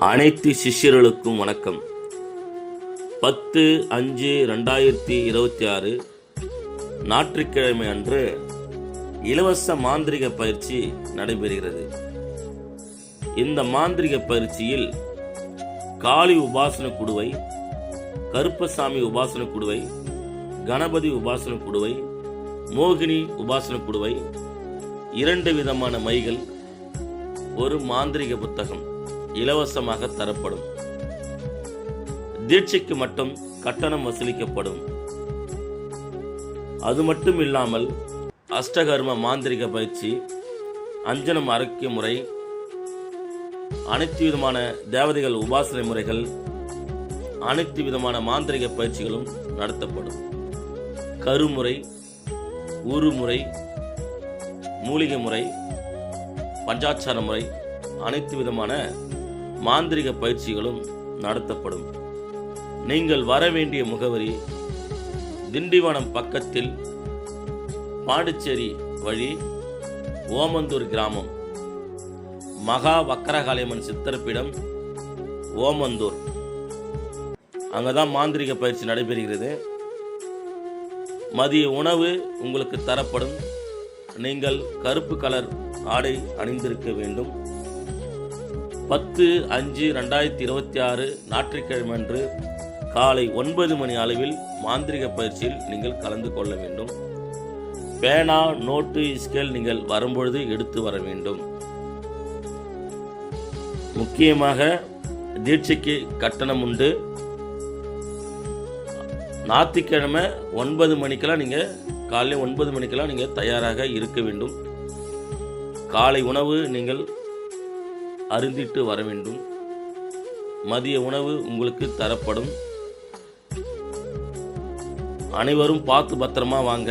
அனைத்து சிஷ்யர்களுக்கும் வணக்கம். 10/5/2026 ஞாயிற்றுக்கிழமை அன்று இலவச மாந்திரிக பயிற்சி நடைபெறுகிறது. இந்த மாந்திரிக பயிற்சியில் காளி உபாசன குடுவை, கருப்பசாமி உபாசன குடுவை, கணபதி உபாசன குடுவை, மோகினி உபாசன குடுவை, 2 விதமான மைகள், ஒரு மாந்திரிக புத்தகம் இலவசமாக தரப்படும். தீட்சைக்கு மட்டும் கட்டணம் வசூலிக்கப்படும். அது மட்டும் இல்லாமல் அஷ்டகர்ம மாந்திரிக பயிற்சி, அஞ்சனம் அரைக்கும் முறை, அனைத்து விதமான தேவதைகள் உபாசனை முறைகள், அனைத்து விதமான மாந்திரிக பயிற்சிகளும் நடத்தப்படும். கருமுறை, உருமுறை, மூலிகை முறை, பஞ்சாட்சார முறை, அனைத்து விதமான மாந்திரிக பயிற்சிகளும் நடத்தப்படும். நீங்கள் வர வேண்டிய முகவரி திண்டிவனம் பக்கத்தில் பாண்டிச்சேரி வழி ஓமந்தூர் கிராமம், மகா வக்கரகாளியம்மன் சித்தர்பீடம், ஓமந்தூர். அங்கதான் மாந்திரிக பயிற்சி நடைபெறுகிறது. மதிய உணவு உங்களுக்கு தரப்படும். நீங்கள் கருப்பு கலர் ஆடை அணிந்திருக்க வேண்டும். 10/5/2026 ஞாயிற்றுக்கிழமை அன்று காலை 9 மணி அளவில் மாந்திரிக பயிற்சியில் நீங்கள் கலந்து கொள்ள வேண்டும். பேனா, நோட்டு, ஸ்கேல் நீங்கள் வரும்பொழுது எடுத்து வர வேண்டும். முக்கியமாக தீட்சைக்கு கட்டணம் உண்டு. ஞாயிற்றுக்கிழமை 9 மணிக்கெல்லாம் நீங்கள் காலையில் 9 மணிக்கெல்லாம் நீங்கள் தயாராக இருக்க வேண்டும். காலை உணவு நீங்கள் அருந்திட்டு வர வேண்டும். மதிய உணவு உங்களுக்கு தரப்படும். அனைவரும் பார்த்து பத்திரமா வாங்க.